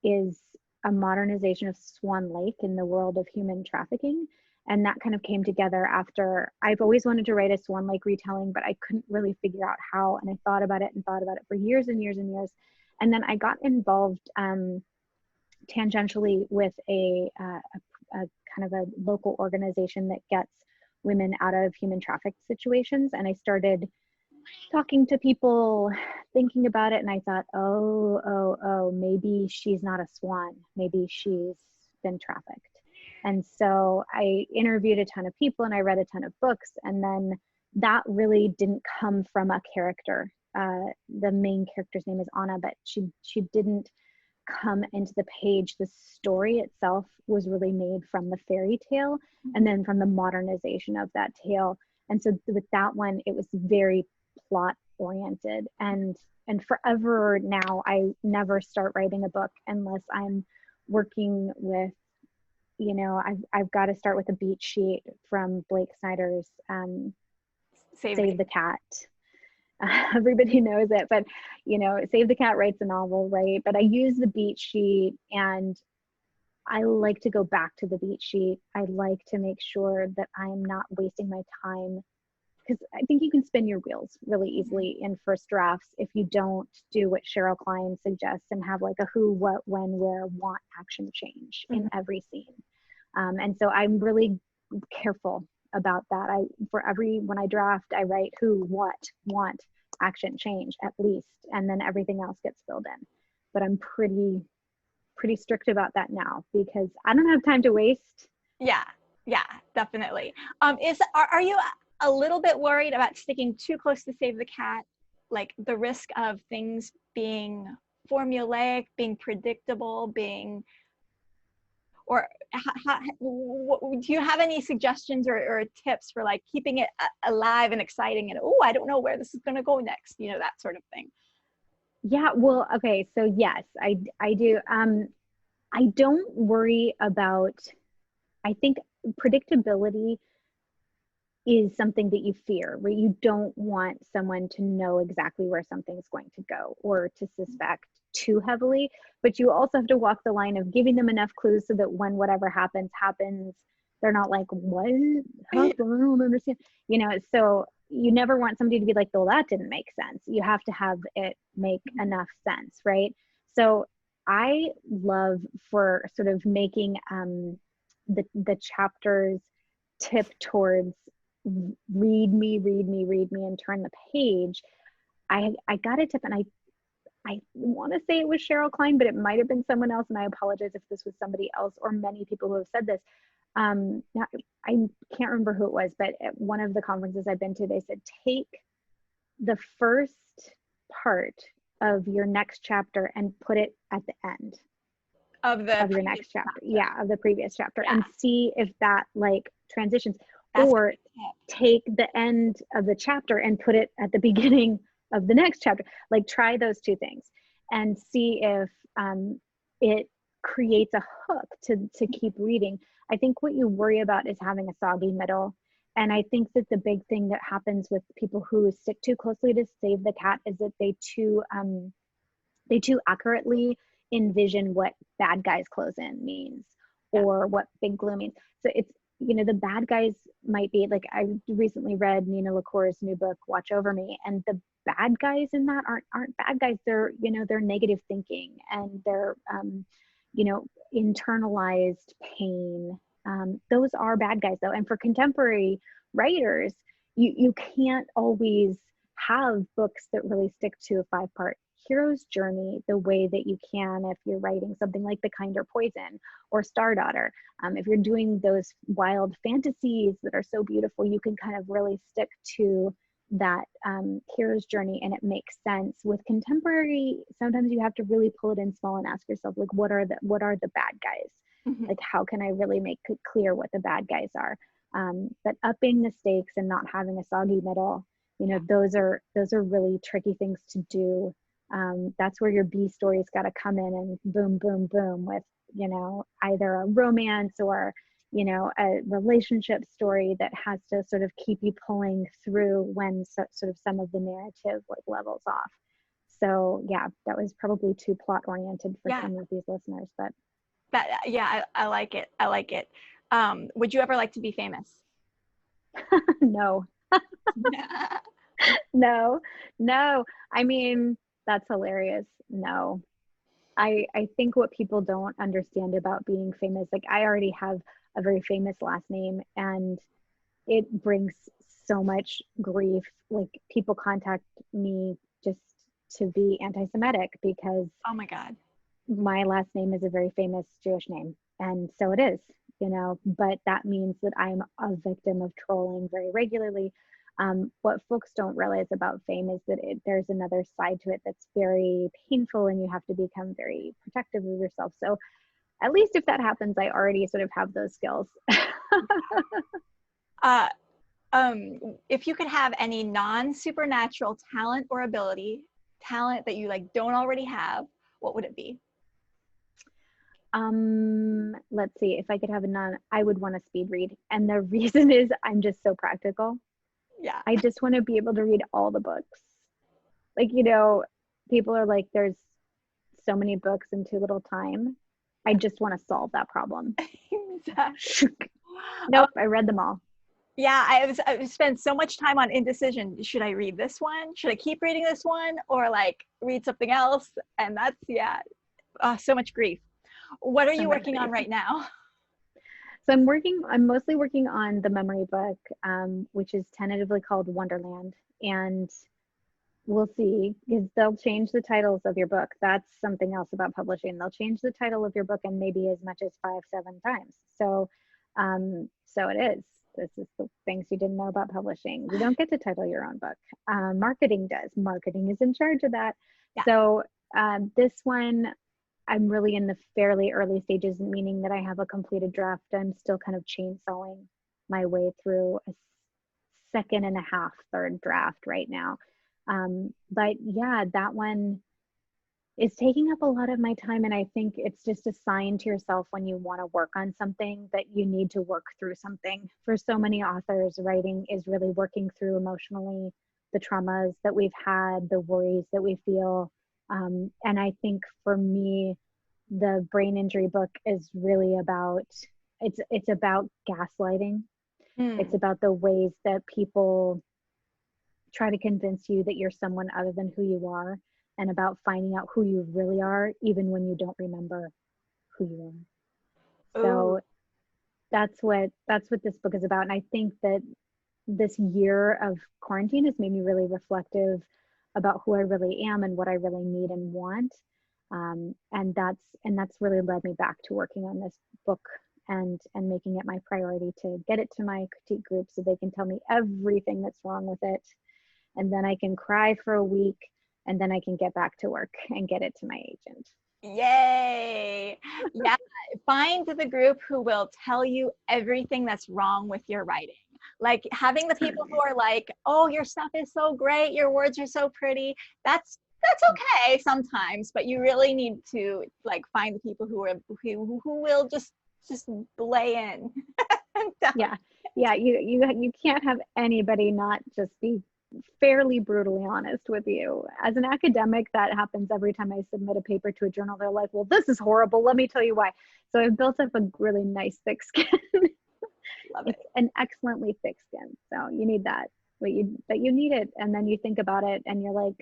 is a modernization of Swan Lake in the world of human trafficking. And that kind of came together after I've always wanted to write a Swan Lake retelling, but I couldn't really figure out how. And I thought about it for years and years and years. And then I got involved tangentially with a kind of a local organization that gets women out of human trafficked situations. And I started talking to people, thinking about it, and I thought, oh, maybe she's not a swan. Maybe she's been trafficked. And so I interviewed a ton of people and I read a ton of books. And then that really didn't come from a character. The main character's name is Anna, but she didn't come into the page. The story itself was really made from the fairy tale and then from the modernization of that tale. And so with that one, it was very plot oriented. And forever now, I never start writing a book unless I'm working with, I've got to start with a beat sheet from Blake Snyder's Save the Cat. Everybody knows it, but Save the Cat writes a novel, right? But I use the beat sheet, and I like to go back to the beat sheet. I like to make sure that I'm not wasting my time, because I think you can spin your wheels really easily in first drafts if you don't do what Cheryl Klein suggests and have like a who, what, when, where, want, action, change in every scene. And so I'm really careful about that. When I draft, I write who, what, want, action, change at least, and then everything else gets filled in. But I'm pretty strict about that now because I don't have time to waste. Yeah, definitely. Are you a little bit worried about sticking too close to Save the Cat, like the risk of things being formulaic, being predictable, or do you have any suggestions or tips for like keeping it alive and exciting and I don't know where this is going to go next, that sort of thing? Yeah, well, okay, so yes, I do. I don't worry about, I think predictability is something that you fear, where you don't want someone to know exactly where something's going to go or to suspect too heavily, but you also have to walk the line of giving them enough clues so that when whatever happens, they're not like, what? I don't understand. So you never want somebody to be like, well, that didn't make sense. You have to have it make enough sense, right? So I love for sort of making the chapters tip towards read me and turn the page. I got a tip, and I want to say it was Cheryl Klein, but it might have been someone else, and I apologize if this was somebody else or many people who have said this. Now, I can't remember who it was, but at one of the conferences I've been to, they said, take the first part of your next chapter and put it at the end of your next chapter. Yeah, of the previous chapter, and see if that like transitions. Or take the end of the chapter and put it at the beginning of the next chapter. Like try those two things and see if it creates a hook to keep reading. I think what you worry about is having a soggy middle. And I think that the big thing that happens with people who stick too closely to Save the Cat is that they too accurately envision what bad guys close in means or what big glue means. So the bad guys might be like, I recently read Nina LaCour's new book, Watch Over Me, and the bad guys in that aren't bad guys. They're, they're negative thinking, and they're, internalized pain. Those are bad guys though. And for contemporary writers, you can't always have books that really stick to a 5-part hero's journey the way that you can if you're writing something like The Kinder Poison or Star Daughter. If you're doing those wild fantasies that are so beautiful, you can kind of really stick to that hero's journey, and it makes sense. With contemporary, sometimes you have to really pull it in small and ask yourself, like, what are the bad guys? Mm-hmm. Like, how can I really make it clear what the bad guys are? But upping the stakes and not having a soggy middle, those are really tricky things to do. That's where your B story's got to come in and boom, boom, boom with, either a romance or, a relationship story that has to sort of keep you pulling through when sort of some of the narrative like levels off. So yeah, that was probably too plot oriented for some of these listeners, but I like it. I like it. Would you ever like to be famous? No. No. I mean, that's hilarious. No. I think what people don't understand about being famous, like I already have a very famous last name, and it brings so much grief. Like, people contact me just to be anti-Semitic because, oh my God, my last name is a very famous Jewish name. And so it is, but that means that I'm a victim of trolling very regularly. What folks don't realize about fame is that there's another side to it that's very painful, and you have to become very protective of yourself. So at least if that happens, I already sort of have those skills. If you could have any non-supernatural talent or talent that you like don't already have, what would it be? Let's see. If I could have I would want to speed read. And the reason is I'm just so practical. Yeah. I just want to be able to read all the books. Like, people are like, there's so many books and too little time. I just want to solve that problem. Exactly. Nope, I read them all. Yeah, I've spent so much time on indecision. Should I read this one? Should I keep reading this one? Or like read something else? And that's, so much grief. What are you working on right now? So I'm mostly working on the memory book, which is tentatively called Wonderland. And we'll see, because they'll change the titles of your book. That's something else about publishing. They'll change the title of your book and maybe as much as 5-7 times. So it is. This is the things you didn't know about publishing. You don't get to title your own book. Marketing does. Marketing is in charge of that. Yeah. So this one, I'm really in the fairly early stages, meaning that I have a completed draft. I'm still kind of chainsawing my way through a second and a half, third draft right now. But yeah, that one is taking up a lot of my time. And I think it's just a sign to yourself when you want to work on something that you need to work through something. For so many authors, writing is really working through emotionally the traumas that we've had, the worries that we feel. And I think for me, the brain injury book is really about, it's about gaslighting. It's about the ways that people try to convince you that you're someone other than who you are, and about finding out who you really are, even when you don't remember who you are. So that's what this book is about. And I think that this year of quarantine has made me really reflective about who I really am and what I really need and want. And that's really led me back to working on this book and making it my priority to get it to my critique group so they can tell me everything that's wrong with it. And then I can cry for a week, and then I can get back to work and get it to my agent. Yay. Yeah. Find the group who will tell you everything that's wrong with your writing. Like having the people who are like, oh, your stuff is so great, your words are so pretty. That's okay sometimes, but you really need to like find the people who will just lay in. Yeah. You can't have anybody not just be fairly brutally honest with you. As an academic, that happens every time I submit a paper to a journal. They're like, well, this is horrible, let me tell you why. So I've built up a really nice thick skin. Love it's it. an excellently thick skin. So you need that, but you need it. And then you think about it and you're like,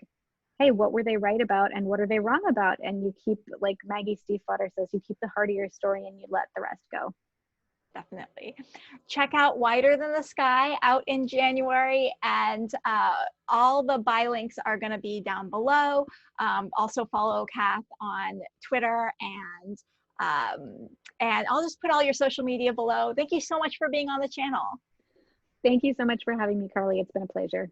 hey, what were they right about and what are they wrong about? And you keep, like Maggie Stiefvater says, you keep the heart of your story and you let the rest go. Definitely. Check out Wider Than the Sky, out in January, and all the buy links are going to be down below. Also follow Kath on Twitter, and I'll just put all your social media below. Thank you so much for being on the channel. Thank you so much for having me, Carly. It's been a pleasure.